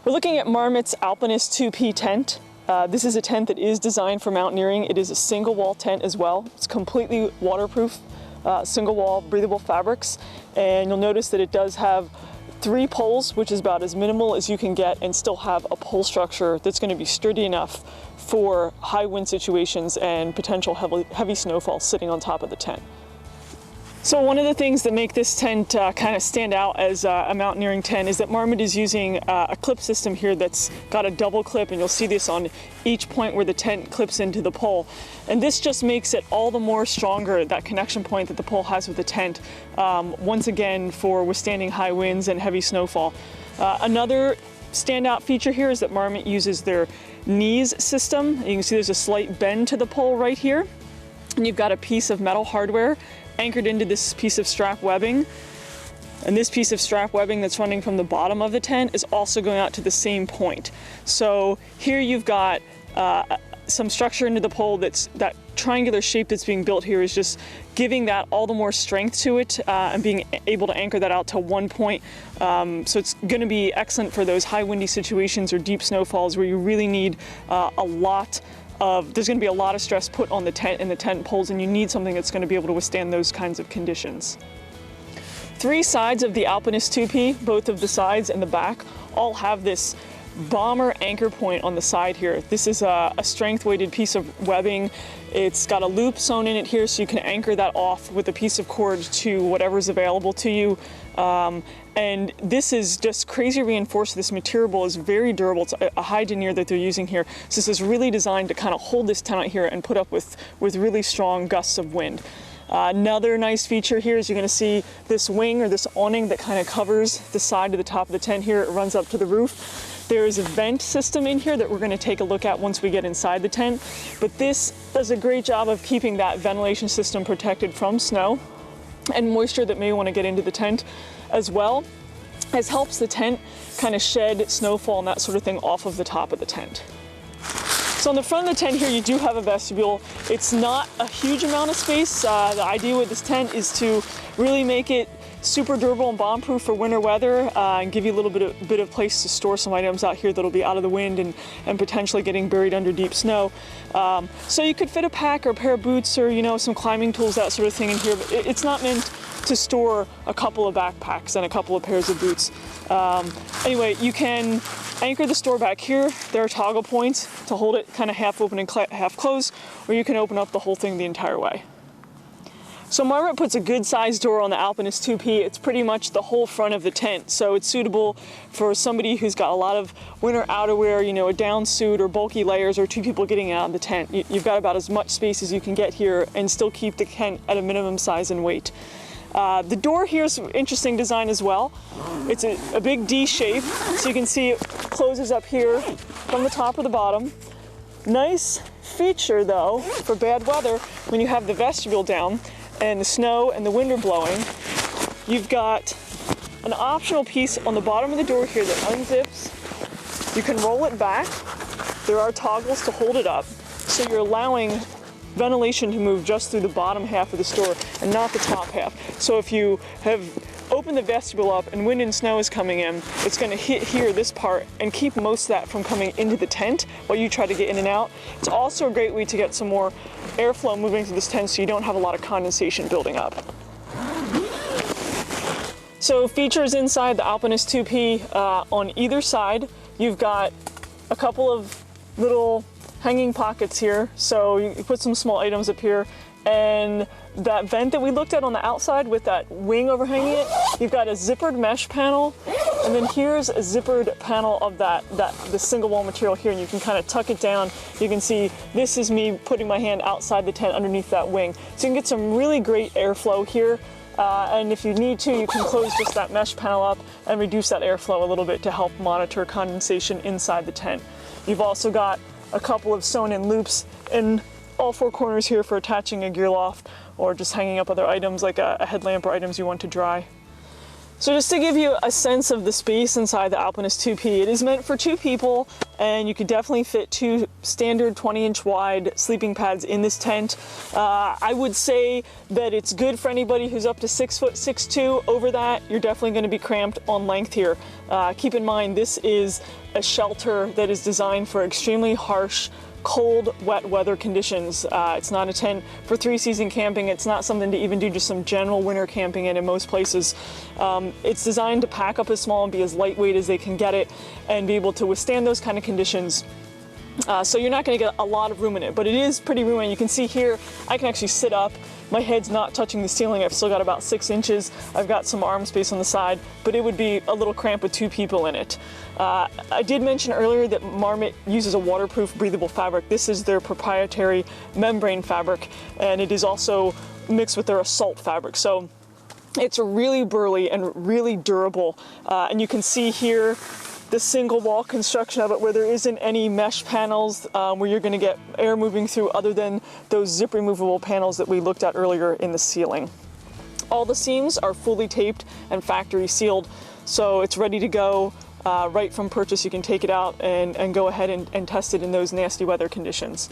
We're looking at Marmot's Alpinist 2P tent. This is a tent that is designed for mountaineering. It is a single wall tent as well. It's completely waterproof, single wall breathable fabrics. And you'll notice that it does have 3 poles, which is about as minimal as you can get, and still have a pole structure that's going to be sturdy enough for high wind situations and potential heavy snowfall sitting on top of the tent. So one of the things that make this tent kind of stand out as a mountaineering tent is that Marmot is using a clip system here that's got a double clip, and you'll see this on each point where the tent clips into the pole. And this just makes it all the more stronger, that connection point that the pole has with the tent, once again for withstanding high winds and heavy snowfall. Another standout feature here is that Marmot uses their knees system. You can see there's a slight bend to the pole right here, and you've got a piece of metal hardware anchored into this piece of strap webbing. And this piece of strap webbing that's running from the bottom of the tent is also going out to the same point. So here you've got some structure into the pole. That triangular shape that's being built here is just giving that all the more strength to it and being able to anchor that out to one point. So it's going to be excellent for those high windy situations or deep snowfalls where you really need there's going to be a lot of stress put on the tent and the tent poles, and you need something that's going to be able to withstand those kinds of conditions. 3 sides of the Alpinist 2P, both of the sides and the back, all have this bomber anchor point on the side here. This is a strength weighted piece of webbing. It's got a loop sewn in it here, so you can anchor that off with a piece of cord to whatever's available to you. And this is just crazy reinforced. This material is very durable. It's a high denier that they're using here. So this is really designed to kind of hold this tent out here and put up with really strong gusts of wind. Another nice feature here is you're going to see this wing or this awning that kind of covers the side to the top of the tent here. It runs up to the roof. There is a vent system in here that we're going to take a look at once we get inside the tent. But this does a great job of keeping that ventilation system protected from snow and moisture that may want to get into the tent, as well as helps the tent kind of shed snowfall and that sort of thing off of the top of the tent. So on the front of the tent here, you do have a vestibule. It's not a huge amount of space. The idea with this tent is to really make it super durable and bomb-proof for winter weather and give you a little bit of place to store some items out here that'll be out of the wind and potentially getting buried under deep snow. So you could fit a pack or a pair of boots or some climbing tools, that sort of thing in here, but it's not meant to store a couple of backpacks and a couple of pairs of boots. Anyway, you can anchor the store back here. There are toggle points to hold it kind of half open and half closed, or you can open up the whole thing the entire way. So Marmot puts a good sized door on the Alpinist 2P. It's pretty much the whole front of the tent, so it's suitable for somebody who's got a lot of winter outerwear, a down suit or bulky layers, or 2 people getting out of the tent. You've got about as much space as you can get here and still keep the tent at a minimum size and weight. The door here is interesting design as well. It's a big D shape, so you can see it closes up here from the top to the bottom. Nice feature though for bad weather when you have the vestibule down and the snow and the wind are blowing. You've got an optional piece on the bottom of the door here that unzips. You can roll it back. There are toggles to hold it up, so you're allowing ventilation to move just through the bottom half of the store and not the top half. So if you have opened the vestibule up and wind and snow is coming in, it's going to hit here, this part, and keep most of that from coming into the tent while you try to get in and out. It's also a great way to get some more airflow moving through this tent so you don't have a lot of condensation building up. So features inside the Alpinist 2P, on either side, you've got a couple of little hanging pockets here, so you put some small items up here, and that vent that we looked at on the outside with that wing overhanging it, you've got a zippered mesh panel, and then here's a zippered panel of the single wall material here, and you can kind of tuck it down. You can see this is me putting my hand outside the tent underneath that wing. So you can get some really great airflow here, and if you need to, you can close just that mesh panel up and reduce that airflow a little bit to help monitor condensation inside the tent. You've also got a couple of sewn-in loops in all 4 corners here for attaching a gear loft or just hanging up other items like a headlamp or items you want to dry. So just to give you a sense of the space inside the Alpinist 2P, it is meant for 2 people, and you could definitely fit 2 standard 20-inch wide sleeping pads in this tent. I would say that it's good for anybody who's up to 6 foot 6'2". Over that, you're definitely going to be cramped on length here. Keep in mind, this is a shelter that is designed for extremely harsh, cold, wet weather conditions. It's not a tent for 3-season camping. It's not something to even do just some general winter camping in most places. It's designed to pack up as small and be as lightweight as they can get it and be able to withstand those kind of conditions. So you're not going to get a lot of room in it, but it is pretty roomy. You can see here, I can actually sit up. My head's not touching the ceiling. I've still got about 6 inches. I've got some arm space on the side, but it would be a little cramped with 2 people in it. I did mention earlier that Marmot uses a waterproof, breathable fabric. This is their proprietary membrane fabric, and it is also mixed with their assault fabric. So it's really burly and really durable. And you can see here the single wall construction of it, where there isn't any mesh panels where you're going to get air moving through, other than those zip removable panels that we looked at earlier in the ceiling. All the seams are fully taped and factory sealed, so it's ready to go right from purchase. You can take it out and go ahead and test it in those nasty weather conditions.